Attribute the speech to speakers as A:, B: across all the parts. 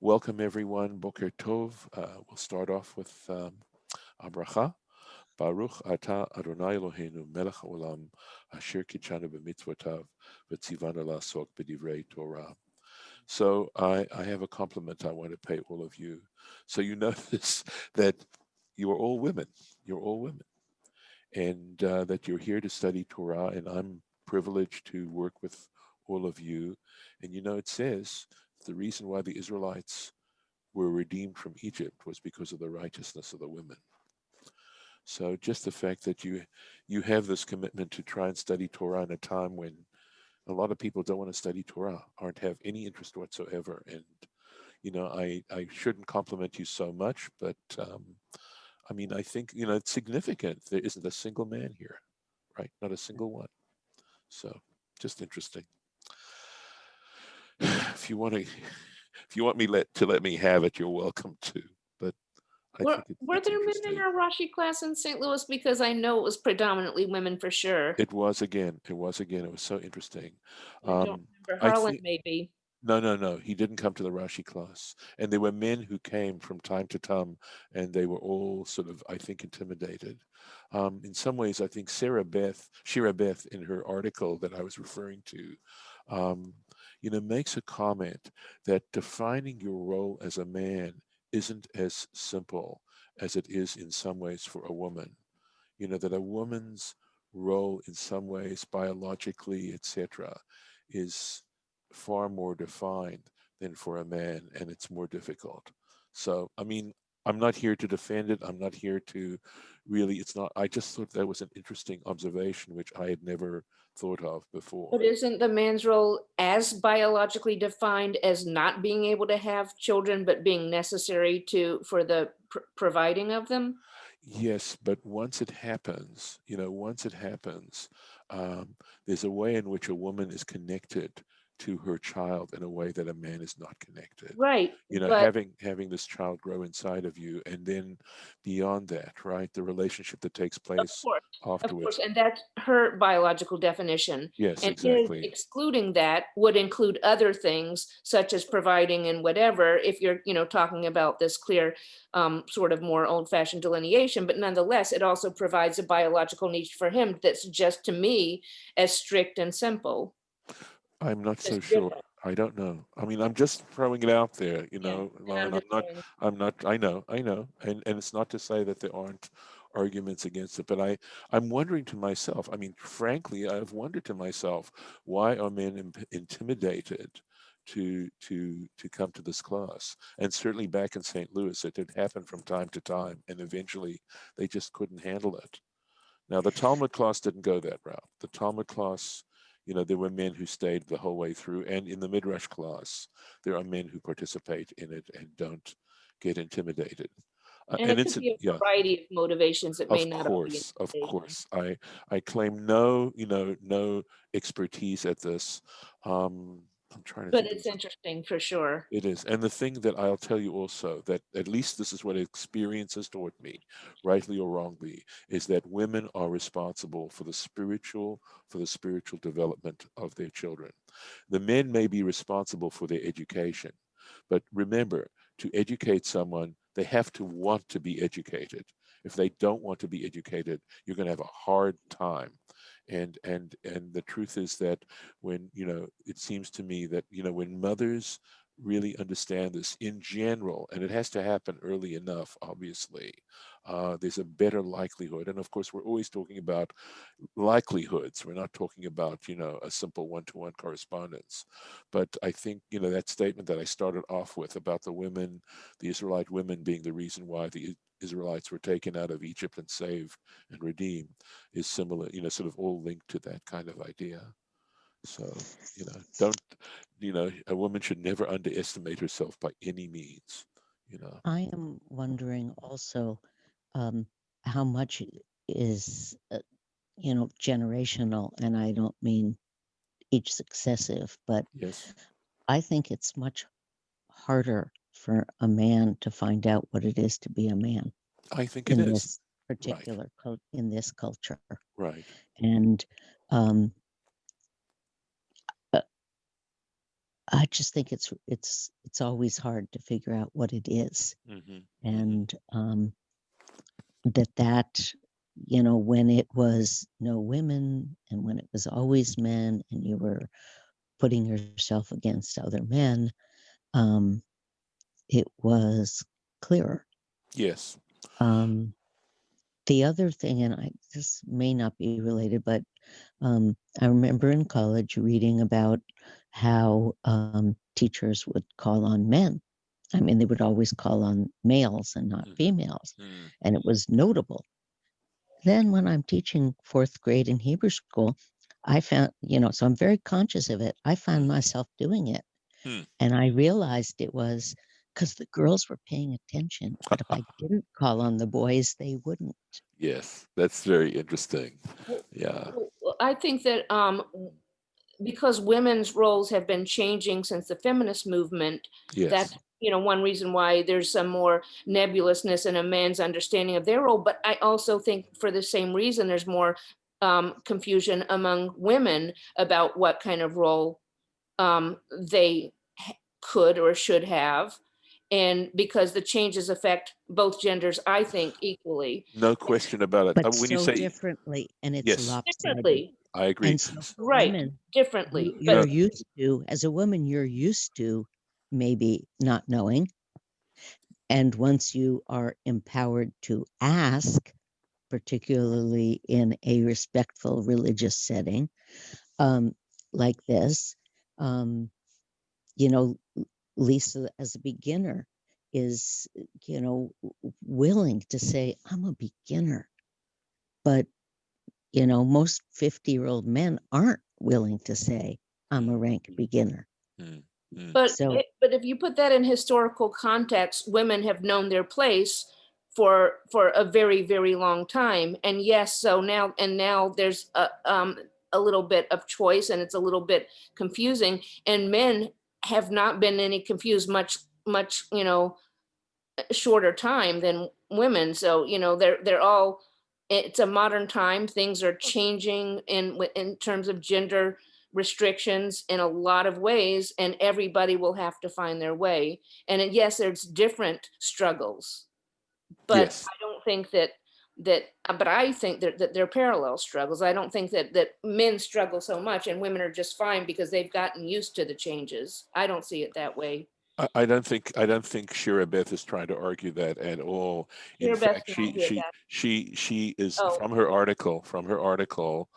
A: Welcome everyone. Boker Tov. We'll start off with Abracha. Baruch Ata Adonai Eloheinu Melech Haolam Asher Kitshanu b'mitzvotav v'tzivanu la'asok b'divrei Torah. So I have a compliment I want to pay all of you. So you notice that you are all women. You're all women, and that you're here to study Torah. And I'm privileged to work with all of you. And it says the reason why the Israelites were redeemed from Egypt was because of the righteousness of the women. So just the fact that you have this commitment to try and study Torah in a time when a lot of people don't want to study Torah, aren't have any interest whatsoever. And I shouldn't compliment you so much, but I think it's significant. There isn't a single man here, right? Not a single one. So just interesting. If you want me to let me have it, you're welcome to. But I
B: Were,
A: think
B: were
A: it's
B: there men in
A: interesting.
B: our Rashi class in St. Louis? Because I know it was predominantly women for sure.
A: It was again. It was so interesting.
B: I don't remember.
A: I
B: Harlan
A: think
B: maybe.
A: no. He didn't come to the Rashi class, and there were men who came from time to time, and they were all sort of, I think, intimidated. In some ways, I think Shira Beth, in her article that I was referring to, um, makes a comment that defining your role as a man isn't as simple as it is in some ways for a woman. That a woman's role in some ways, biologically, etc., is far more defined than for a man, and it's more difficult. So, I'm not here to defend it. I'm not here to really, it's not, I just thought that was an interesting observation, which I had never thought of before.
B: But isn't the man's role as biologically defined as not being able to have children, but being necessary for the providing of them?
A: Yes, but once it happens, um, there's a way in which a woman is connected to her child in a way that a man is not connected.
B: Right, but
A: Having this child grow inside of you, and then beyond that, right, the relationship that takes place
B: course, of
A: afterwards.
B: course, and that's her biological definition.
A: Yes,
B: And his
A: exactly.
B: excluding that would include other things such as providing and whatever, if you're, talking about this clear, sort of more old-fashioned delineation, but nonetheless, it also provides a biological need for him that's just to me as strict and simple.
A: I'm not so
B: It's
A: sure.
B: different.
A: I don't know. I'm just throwing it out there,
B: Yeah. And I'm
A: Lauren.
B: just saying,
A: I know. And it's not to say that there aren't arguments against it, but I'm wondering to myself, frankly, I've wondered to myself, why are men intimidated to come to this class? And certainly back in St. Louis, it did happen from time to time, and eventually they just couldn't handle it. Now, the Talmud class didn't go that route. The Talmud class, there were men who stayed the whole way through, and in the Midrash class, there are men who participate in it and don't get intimidated.
B: and
A: And
B: it
A: it's
B: could be a
A: yeah,
B: variety of motivations that may not all be
A: of
B: intimidation.
A: course. I claim no expertise at this. I'm trying to
B: But
A: think of
B: it's interesting for sure.
A: it is. And the thing that I'll tell you also, that at least this is what experience has taught me, rightly or wrongly, is that women are responsible for the spiritual development of their children. The men may be responsible for their education, but remember, to educate someone, they have to want to be educated. If they don't want to be educated, you're going to have a hard time. And the truth is that when it seems to me that when mothers really understand this in general, and it has to happen early enough, obviously, there's a better likelihood. And of course, we're always talking about likelihoods. We're not talking about a simple one-to-one correspondence. But I think that statement that I started off with about the Israelite women being the reason why the Israelites were taken out of Egypt and saved and redeemed is similar, sort of all linked to that kind of idea. So, don't, a woman should never underestimate herself by any means.
C: I am wondering also um, how much is, generational, and I don't mean each successive, but
A: Yes,
C: I think it's much harder for a man to find out what it is to be a man
A: I think it
C: in
A: is.
C: this
A: Right,
C: particular in this culture,
A: right.
C: and um, uh, I just think it's always hard to figure out what it is,
A: Hmm.
C: and that when it was no women and when it was always men, and you were putting yourself against other men, um, it was clearer.
A: Yes.
C: Um, the other thing, and this may not be related, but I remember in college reading about how teachers would call on men. I mean, they would always call on males and not
A: Hmm.
C: females, and it was notable. Then, when I'm teaching fourth grade in Hebrew school, I found, so I'm very conscious of it. I found myself doing it.
A: Hmm.
C: And I realized it was because the girls were paying attention. But if I didn't call on the boys, they wouldn't.
A: Yes, that's very interesting.
B: Well,
A: Yeah.
B: I think that because women's roles have been changing since the feminist movement,
A: Yes.
B: that's one reason why there's some more nebulousness in a man's understanding of their role. But I also think for the same reason there's more confusion among women about what kind of role they could or should have, and because the changes affect both genders, I think, equally.
A: No question about it.
C: But
A: When you
C: so
A: say
C: differently, and it's
A: yes,
C: lopsided.
B: Differently,
A: I agree.
C: And so for
B: right,
C: women,
B: differently, but
A: No,
C: you're used to, as a woman, you're used to maybe not knowing. And once you are empowered to ask, particularly in a respectful religious setting, um, like this, um, you know, Lisa, as a beginner, is, willing to say, I'm a beginner. But, most 50-year-old men aren't willing to say, I'm a rank beginner.
A: mm, mm,
C: So,
B: but if you put that in historical context, women have known their place for a very, very long time. And yes, so now there's a little bit of choice, and it's a little bit confusing. And men have not been any confused much shorter time than women. So they're all. It's a modern time. Things are changing in terms of gender restrictions in a lot of ways, and everybody will have to find their way. And yes, there's different struggles, but
A: yes.
B: I don't think but I think that they're parallel struggles. I don't think that men struggle so much and women are just fine because they've gotten used to the changes. I don't see it that way.
A: I don't think Shira Beth is trying to argue that at all. In
B: Your best
A: fact,
B: friend
A: she
B: here,
A: she
B: that.
A: she she is
B: Oh,
A: from her article.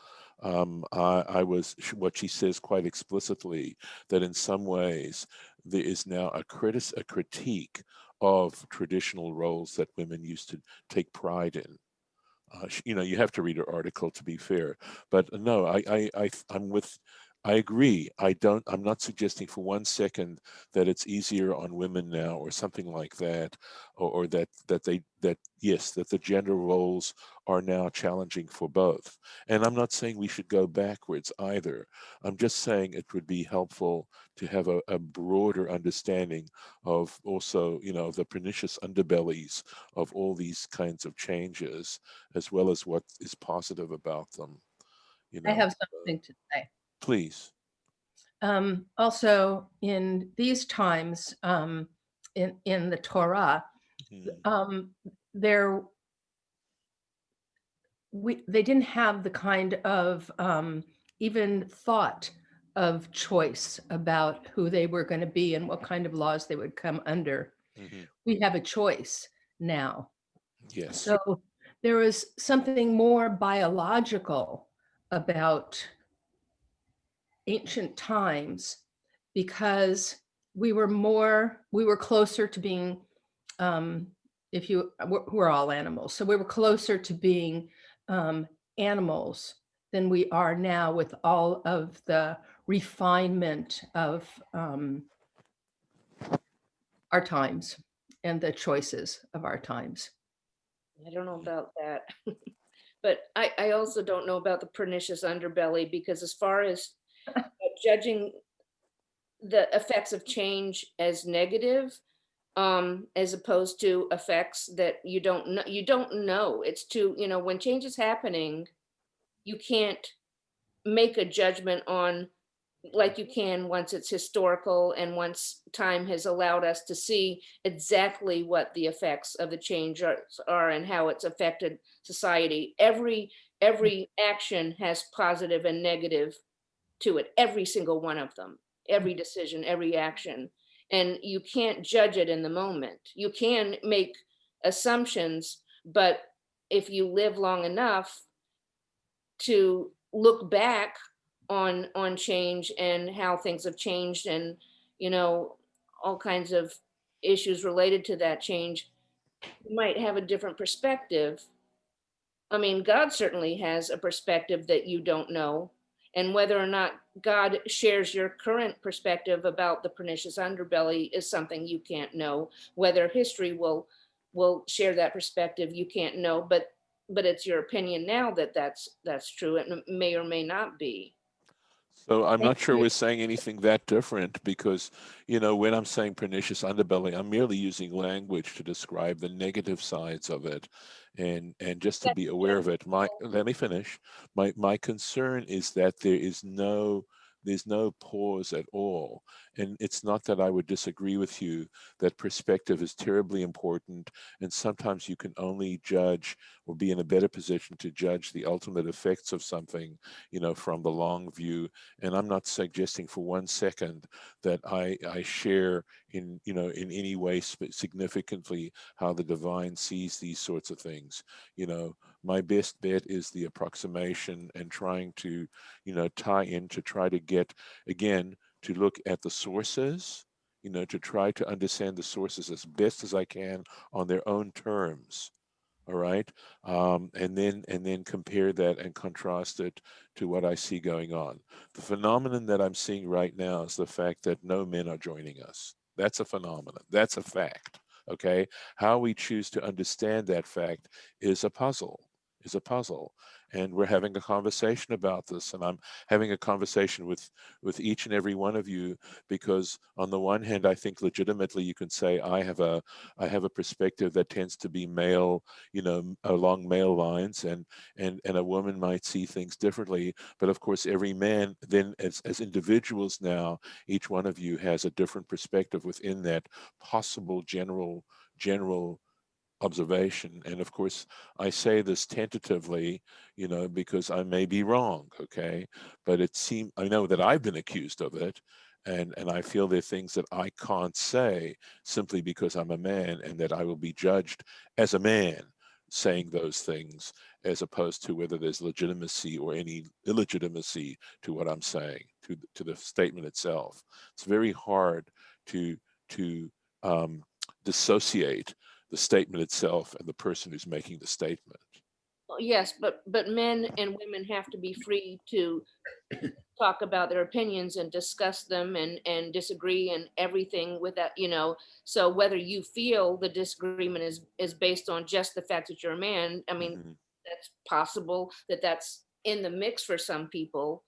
A: What she says quite explicitly that in some ways there is now a critique of traditional roles that women used to take pride in. You have to read her article to be fair, but no, I agree. I'm not suggesting for one second that it's easier on women now or something like that, or that yes, that the gender roles are now challenging for both. And I'm not saying we should go backwards either. I'm just saying it would be helpful to have a broader understanding of also, the pernicious underbellies of all these kinds of changes, as well as what is positive about them. You
D: I
A: know,
D: have something to say.
A: please.
D: Also, in these times, in the Torah,
A: Mm,
D: um, there they didn't have the kind of even thought of choice about who they were going to be and what kind of laws they would come under.
A: mhm.
D: We have a choice now.
A: Yes.
D: So there is something more biological about ancient times because we were closer to being um, if you we're all animals, so we were closer to being animals than we are now with all of the refinement of our times and the choices of our times.
B: I don't know
A: Mm,
B: about that. But I also don't know about the pernicious underbelly, because as far as judging the effects of change as negative, as opposed to effects that you don't know. It's too, when change is happening, you can't make a judgment on like you can once it's historical and once time has allowed us to see exactly what the effects of the change are and how it's affected society. Every action has positive and negative to it, every single one of them, every decision, every action. And you can't judge it in the moment. You can make assumptions, but if you live long enough to look back on change and how things have changed, and you know all kinds of issues related to that change, you might have a different perspective. I mean, God certainly has a perspective that you don't know, and whether or not God shares your current perspective about the pernicious underbelly is something you can't know. Whether history will share that perspective, you can't know, but it's your opinion now that that's true. It may or may not be.
A: So I'm
D: Thank
A: not sure
D: you.
A: we're saying anything that different because, when I'm saying pernicious underbelly, I'm merely using language to describe the negative sides of it, and just to
B: That's
A: be aware of it.
B: general.
A: Let me finish. My concern is that there's no pause at all. And it's not that I would disagree with you that perspective is terribly important, and sometimes you can only judge or be in a better position to judge the ultimate effects of something, from the long view. And I'm not suggesting for 1 second that I share in any way significantly how the divine sees these sorts of things. My best bet is the approximation and trying to tie in to try to get, again, to look at the sources, to try to understand the sources as best as I can on their own terms. All right. And then compare that and contrast it to what I see going on. The phenomenon that I'm seeing right now is the fact that no men are joining us. That's a phenomenon. That's a fact. Okay. How we choose to understand that fact is a puzzle. Is a puzzle. And we're having a conversation about this. And I'm having a conversation with each and every one of you because on the one hand, I think legitimately you can say I have a perspective that tends to be male, along male lines, and a woman might see things differently. But of course, every man then, as individuals now, each one of you has a different perspective within that possible general observation. And of course, I say this tentatively, because I may be wrong, okay? But I know that I've been accused of it, and I feel there are things that I can't say simply because I'm a man, and that I will be judged as a man saying those things, as opposed to whether there's legitimacy or any illegitimacy to what I'm saying, to the statement itself. It's very hard to dissociate the statement itself and the person who's making the statement.
B: Yes, but men and women have to be free to talk about their opinions and discuss them and disagree and everything with that, so whether you feel the disagreement is based on just the fact that you're a man, I mean,
A: Mhm.
B: that's possible that that's in the mix for some people,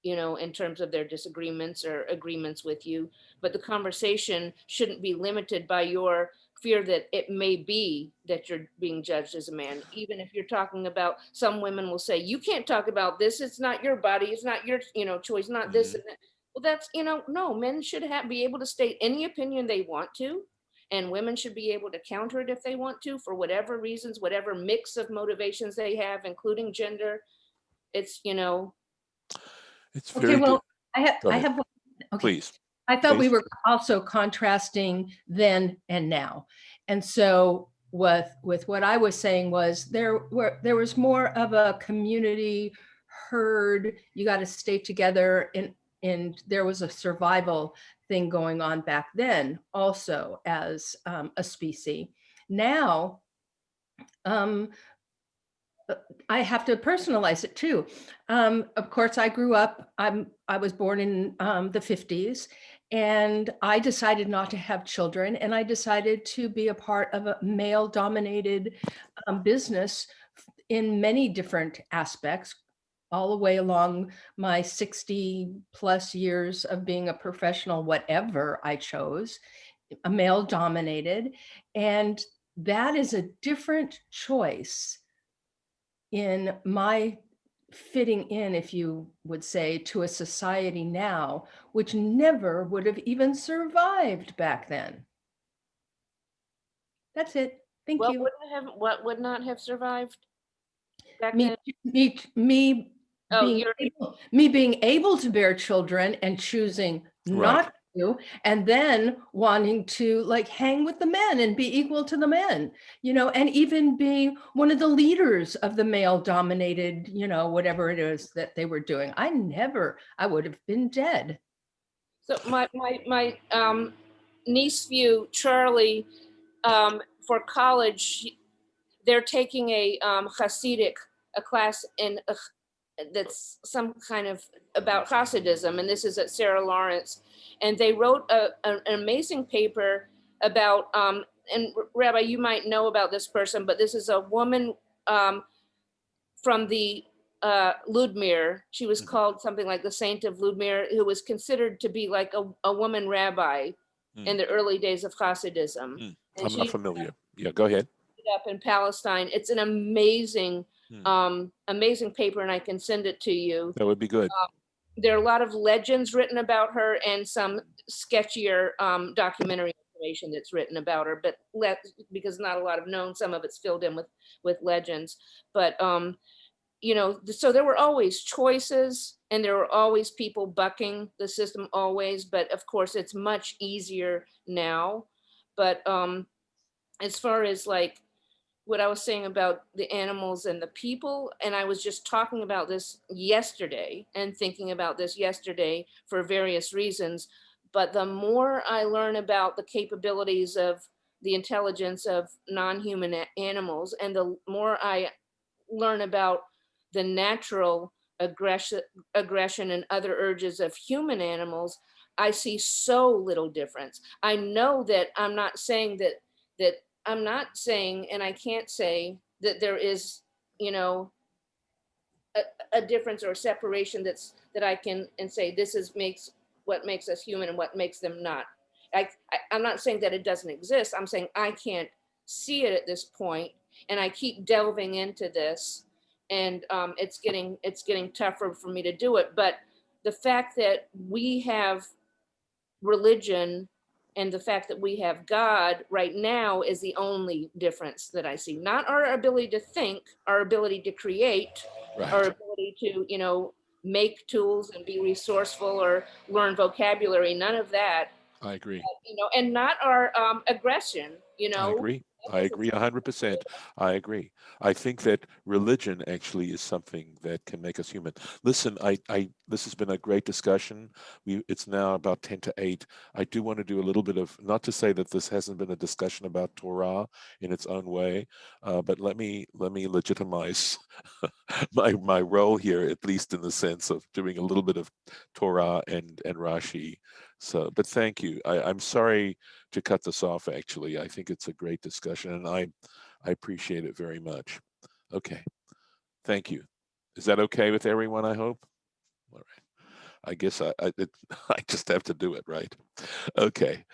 B: in terms of their disagreements or agreements with you. But the conversation shouldn't be limited by your fear that it may be that you're being judged as a man. Even if you're talking about, some women will say, you can't talk about this. It's not your body. It's not your, choice, not this
A: Mhm.
B: and that. Well, that's, no, men should be able to state any opinion they want to. And women should be able to counter it if they want to, for whatever reasons, whatever mix of motivations they have, including gender. It's,
A: It's
D: Okay,
A: very
D: well,
A: good.
D: I have,
A: Go
D: I
A: ahead,
D: have, okay.
A: please,
D: I thought we
A: please.
D: were also contrasting then and now. And so with what I was saying was there was more of a community herd, you got to stay together, and there was a survival thing going on back then also as a species. Now, um, I have to personalize it too. Of course, I grew up, I was born in the 50s, and I decided not to have children, and I decided to be a part of a male dominated business in many different aspects, all the way along my 60 plus years of being a professional, whatever I chose, a male dominated. And that is a different choice in my fitting in, if you would say, to a society now, which never would have even survived back then. That's it. Thank
B: What
D: you.
B: wouldn't have, what would not have survived back
D: Me,
B: then?
D: me
B: Oh,
D: being
B: you're,
D: able, me being able to bear children and choosing
A: Right.
D: not to, and then wanting to like hang with the men and be equal to the men, you know, and even being one of the leaders of the male dominated, you know, whatever it is that they were doing. I would have been dead.
B: so my niece-view, Charlie, for college, they're taking a Hasidic, a class in that's some kind of about Hasidism, and this is at Sarah Lawrence, and they wrote an amazing paper about, and Rabbi, you might know about this person, but this is a woman from the Ludmir. She was called something like the Saint of Ludmir, who was considered to be like a woman rabbi in the early days of Hasidism. And
A: I'm not familiar. Yeah, go ahead.
B: up in Palestine. It's an amazing, amazing paper, and I can send it to you.
A: That would be good.
B: There are a lot of legends written about her and some sketchier documentary information that's written about her, but because not a lot of known, some of it's filled in with legends. But you know, so there were always choices, and there were always people bucking the system always. But of course, it's much easier now. But as far as like what I was saying about the animals and the people, and I was just talking about this yesterday and thinking about this yesterday for various reasons. But the more I learn about the capabilities of the intelligence of non-human animals, and the more I learn about the natural aggression and other urges of human animals, I see so little difference. I know that I'm not saying that I'm not saying, and I can't say that there is, you know, a difference or a separation that I can and say this is makes what makes us human and what makes them not. I'm not saying that it doesn't exist. I'm saying I can't see it at this point, and I keep delving into this, and it's getting tougher for me to do it. But the fact that we have religion and the fact that we have God right now is the only difference that I see. Not our ability to think, our ability to create, our
A: Right.
B: ability to, you know, make tools and be resourceful or learn vocabulary, none of that,
A: I agree.
B: you know, and not our aggression, you
A: I
B: know.
A: agree. I agree 100%. I agree. I think that religion actually is something that can make us human. Listen, this has been a great discussion. It's now about 10 to 8. I do want to do a little bit of, not to say that this hasn't been a discussion about Torah in its own way, but let me legitimize my role here, at least in the sense of doing a little bit of Torah and Rashi. So, but thank you. I'm sorry to cut this off, actually. I think it's a great discussion, and I appreciate it very much. Okay, thank you. Is that okay with everyone, I hope? All right. I guess I just have to do it, right? Okay.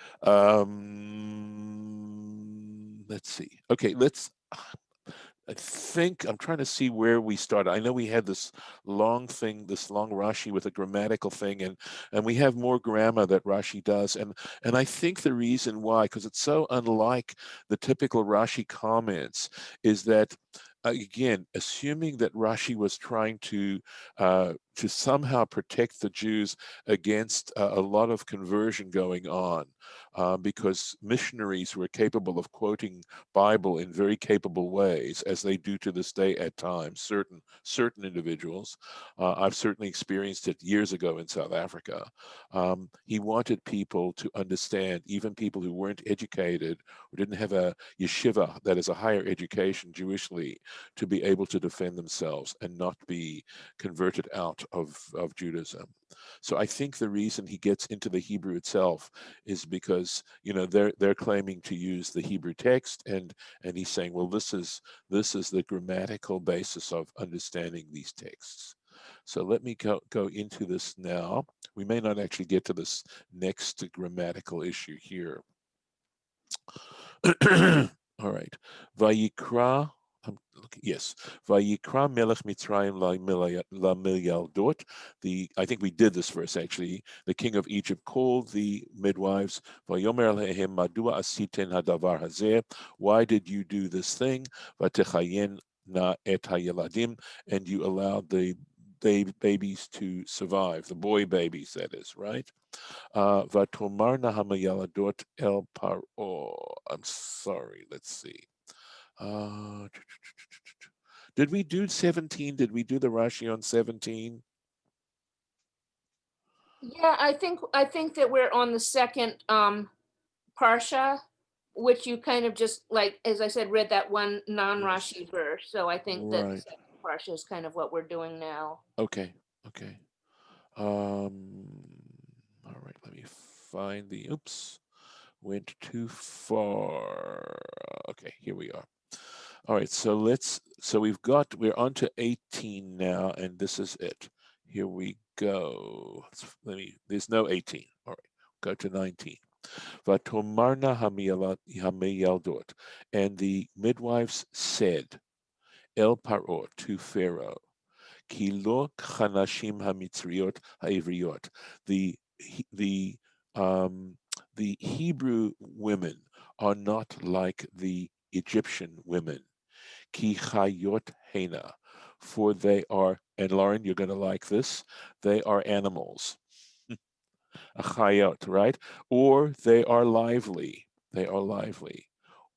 A: Let's see. Okay, I think I'm trying to see where we started. I know we had this long thing, this long Rashi with a grammatical thing, and we have more grammar that Rashi does, and I think the reason why, because it's so unlike the typical Rashi comments, is that again, assuming that Rashi was trying to somehow protect the Jews against a lot of conversion going on, because missionaries were capable of quoting Bible in very capable ways, as they do to this day at times. Certain individuals, I've certainly experienced it years ago in South Africa. He wanted people to understand, even people who weren't educated or didn't have a yeshiva, that is a higher education Jewishly, to be able to defend themselves and not be converted out of Judaism. So I think the reason he gets into the Hebrew itself is because, you know, they're claiming to use the Hebrew text, and he's saying, well, this is the grammatical basis of understanding these texts. So let me go into this now. We may not actually get to this next grammatical issue here. All right. Vayikra Yes. Vayikra melech Mitzrayim lamilyaldot. I think we did this verse actually. The king of Egypt called the midwives. Vayomer lehem madua asiten hadavar hazeh. Why did you do this thing? Vatechayen na et hayeladim. And you allowed the babies to survive, the boy babies, that is, right? Vatomarna hamayaladot el paro. I'm sorry. Let's see. Did we do 17? Did we do the Rashi on 17?
B: Yeah, I think that we're on the second parsha, which you kind of just like, as I said, read that one non-Rashi
A: Yes.
B: verse. So I think that the
A: Right.
B: second parsha is kind of what we're doing now.
A: Okay. Okay. All right. Let me find the. Oops. Went too far. Okay. Here we are. All right. So we're on to 18 now, and this is it. Here we go. There's no 18. All right. Go to 19. Vatomarna hamiyaldot. And the midwives said, El Paro, to Pharaoh, Ki lo chanashim hamitzriot ha'ivriot. The the Hebrew women are not like the Egyptian women. Ki chayot hena, for they are, and Lauren, you're going to like this, they are animals. Chayot, right? Or they are lively. They are lively.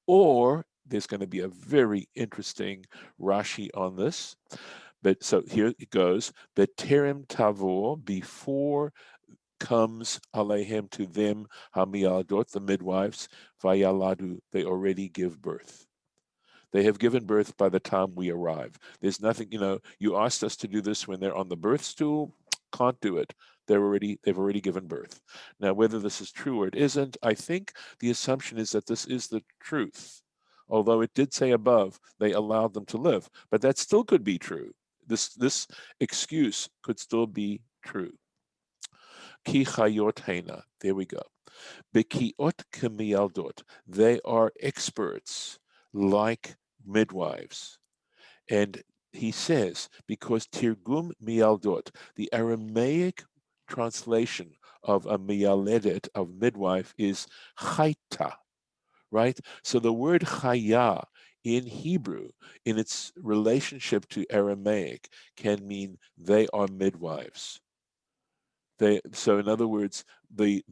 A: Or there's going to be a very interesting Rashi on this. But so here it goes. Beterem tavor, before comes alehem, to them, hamialdot, the midwives, vayaladu, they already give birth. They have given birth by the time we arrive. There's nothing, you asked us to do this when they're on the birth stool, can't do it. They've already given birth. Now, whether this is true or it isn't, I think the assumption is that this is the truth. Although it did say above, they allowed them to live, but that still could be true. This excuse could still be true. Ki chayot hena. There we go. Bekiot kemiyaldot. They are experts like midwives. And he says, because Tirgum Mialdot, the Aramaic translation of a Mialedet, of midwife, is Chayta, right? So the word Chaya in Hebrew, in its relationship to Aramaic, can mean they are midwives. So in other words, the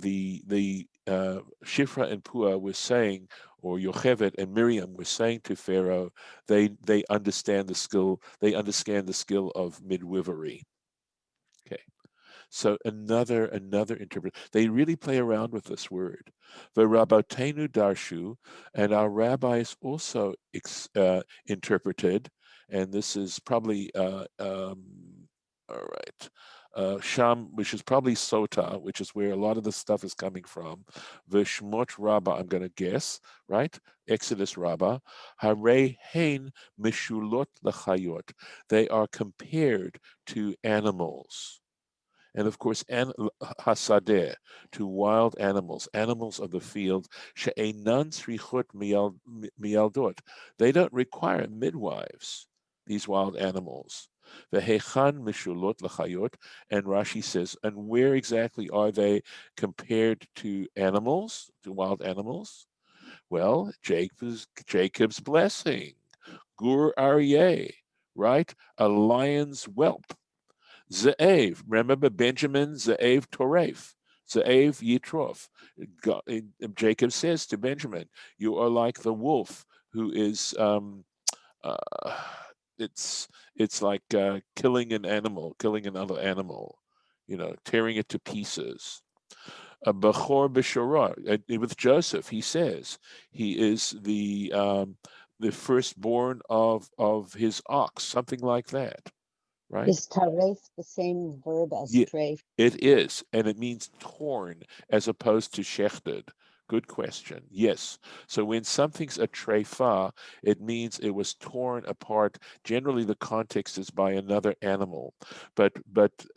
A: Shiphra and Puah was saying, or Yocheved and Miriam were saying to Pharaoh, they understand the skill. They understand the skill of midwifery. Okay. So another interpret. They really play around with this word. The Rabbatenu Darshu, and our rabbis also interpreted, and this is probably all right. Sham, which is probably Sota, which is where a lot of the stuff is coming from. Veshmot Rabbah, I'm going to guess, right? Exodus Rabbah. Hare Hain Mishulot Lachayot. They are compared to animals. And of course, hasadeh, to wild animals, animals of the field, she'enan srichot mialdot. They don't require midwives, these wild animals. Vehechan mishulot lachayot, and Rashi says, and where exactly are they compared to animals, to wild animals? Well, Jacob's blessing, gur aryeh, right? A lion's whelp. Ze'ev, remember Benjamin, Ze'ev Toref, Ze'ev Yitrof. Jacob says to Benjamin, you are like the wolf who is, uh, it's like killing another animal, tearing it to pieces. A Bechor B'Shorah, with Joseph, he says he is the firstborn of his ox, something like that, right?
C: Is taref the same verb as
A: Yeah,
C: treif?
A: it is, and it means torn as opposed to shechted. Good question. Yes. So when something's a treifa, it means it was torn apart. Generally, the context is by another animal, but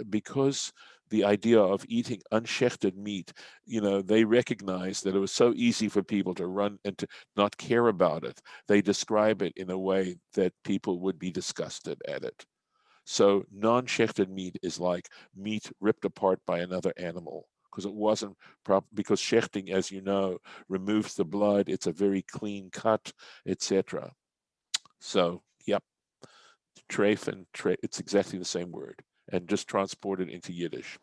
A: because the idea of eating unshechted meat, they recognized that it was so easy for people to run and to not care about it. They describe it in a way that people would be disgusted at it. So non-shechted meat is like meat ripped apart by another animal, because it wasn't because shechting, as you know, removes the blood. It's a very clean cut, etc. So, yep, treif and treif, it's exactly the same word, and just transported into Yiddish.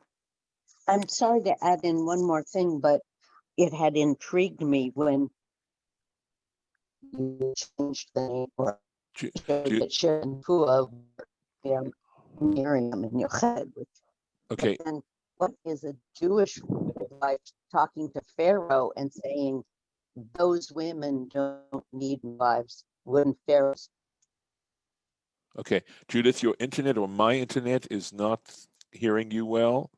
C: I'm sorry to add in one more thing, but it had intrigued me when you changed the name or
A: Ju-
C: showed
A: Ju-
C: that Shiphra and Puah were Miriam and Yocheved.
A: okay,
C: But then what is a Jewish midwife talking to Pharaoh and saying, those women don't need wives? Wouldn't Pharaoh's
A: okay, Judith, your internet or my internet is not hearing you well.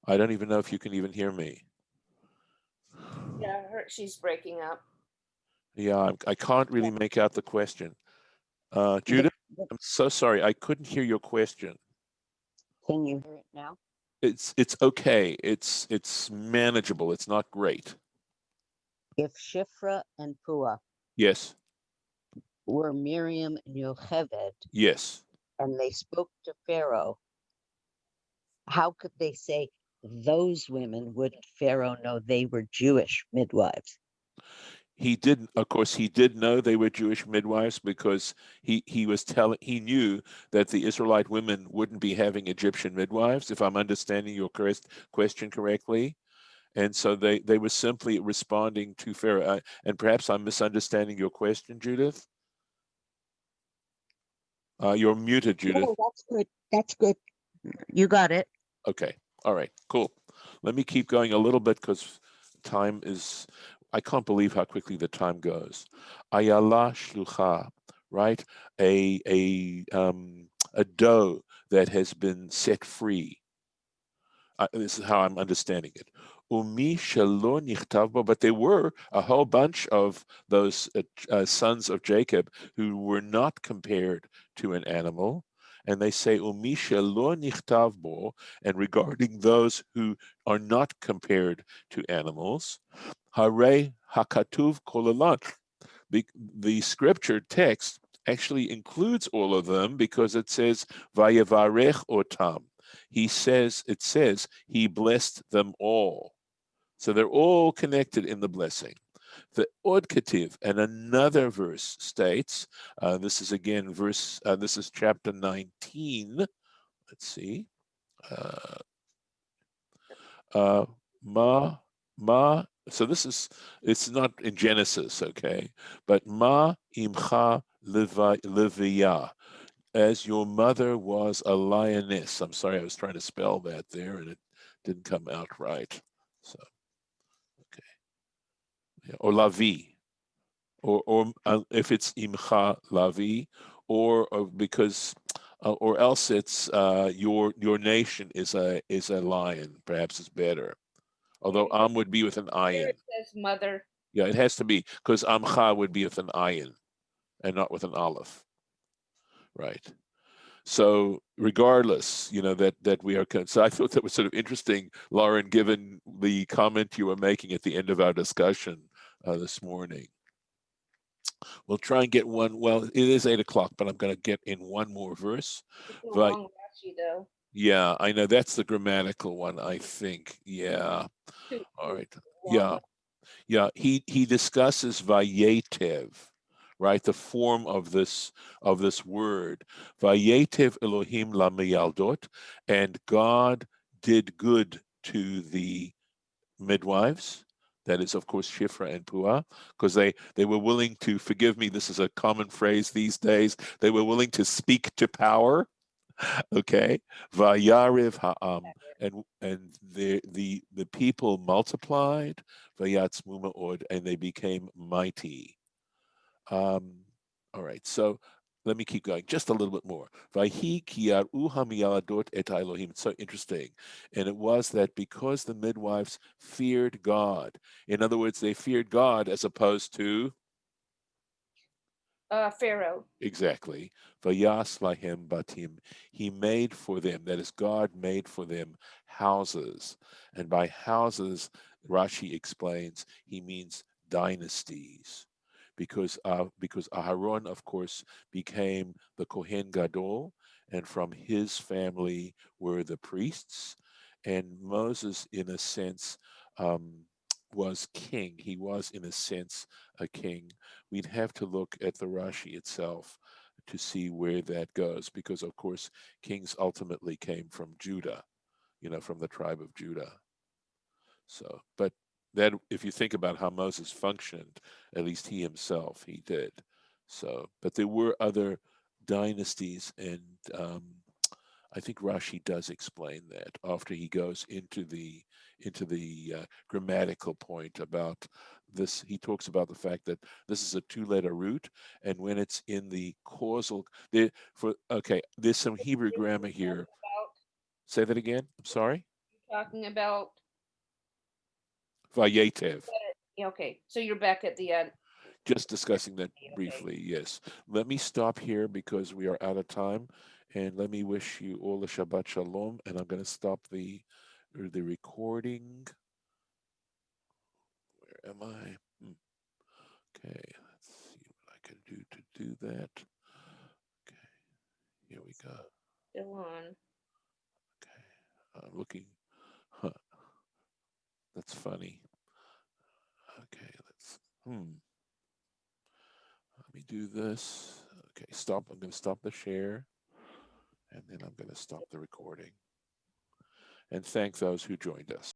A: I don't even know if you can even hear me.
B: Yeah, she's breaking up.
A: Yeah, I can't really make out the question. Judith, I'm so sorry. I couldn't hear your question.
C: Can you hear it now?
A: It's okay. It's manageable. It's not great.
C: If Shiphra and Puah
A: Yes.
C: were Miriam and Yocheved
A: Yes.
C: and they spoke to Pharaoh, how could they say those women? Wouldn't Pharaoh know they were Jewish midwives?
A: He didn't, of course, he did know they were Jewish midwives, because he knew that the Israelite women wouldn't be having Egyptian midwives, if I'm understanding your question correctly. And so they were simply responding to Pharaoh. And perhaps I'm misunderstanding your question, Judith. You're muted, Judith.
C: Oh, that's good. That's good. You got it.
A: Okay. All right. Cool. Let me keep going a little bit, because I can't believe how quickly the time goes. Ayala shlucha, right? A doe that has been set free. This is how I'm understanding it. Umi shelo nichtav bo, but there were a whole bunch of those sons of Jacob who were not compared to an animal. And they say, Umi shelo nichtav bo, and regarding those who are not compared to animals, hare hakatuv kolalan. The scripture text actually includes all of them, because it says, Vayevarech otam. It says, he blessed them all. So they're all connected in the blessing. The Od Ketiv, and another verse states, this is again this is chapter 19. Let's see. So it's not in Genesis, okay? But ma imcha leviyah, as your mother was a lioness. I'm sorry, I was trying to spell that there and it didn't come out right. So, okay. Yeah. Or lavi, or if it's imcha lavi, or because, or else it's your nation is a lion. Perhaps it's better. Although am would be with an
B: Here
A: ayin.
B: it says mother.
A: Yeah, it has to be, because amcha would be with an ayin and not with an aleph. Right. So regardless, that we are. So I thought that was sort of interesting, Lauren, given the comment you were making at the end of our discussion this morning. We'll try and get one. Well, it is 8:00, but I'm going to get in one more verse.
B: It's a
A: But
B: long Rashi though.
A: yeah, I know that's the grammatical one, I think. Yeah. All right. Yeah. Yeah. He discusses vayetev, right? The form of this word. Vayetev Elohim lameyaldot, and God did good to the midwives. That is, of course, Shiphra and Puah, because they were willing to, forgive me, this is a common phrase these days, they were willing to speak to power. Okay, Vayariv ha'am, and the people multiplied, Vayatzmu ma'od, and they became mighty. All right, so let me keep going just a little bit more. Vayhi kiyaru hamiyaladot et Elohim. It's so interesting, and it was that because the midwives feared God. In other words, they feared God as opposed to
B: Pharaoh.
A: Exactly. Vayas lahem batim. He made for them, that is, God made for them houses. And by houses, Rashi explains, he means dynasties. Because Aharon, of course, became the Kohen Gadol, and from his family were the priests. And Moses, in a sense, was king. He was, in a sense, a king. We'd have to look at the Rashi itself to see where that goes, because of course kings ultimately came from Judah, from the tribe of Judah. So, but that, if you think about how Moses functioned, at least he himself, he did. So, but there were other dynasties, and I think Rashi does explain that after he goes into the grammatical point about this. He talks about the fact that this is a two-letter root, and when it's in the causal, there's some Hebrew grammar here. Say that again. I'm sorry.
B: Talking about.
A: Vayetev.
B: Okay, so you're back at the end.
A: Just discussing that briefly, yes. Let me stop here because we are out of time, and let me wish you all a Shabbat Shalom, and I'm going to stop the recording. Where am I? Okay, let's see what I can do to do that. Okay, here we go.
B: Still on.
A: Okay, I'm looking. Huh, that's funny. Okay, let me do this. Okay, stop. I'm going to stop the share, and then I'm going to stop the recording. And thank those who joined us.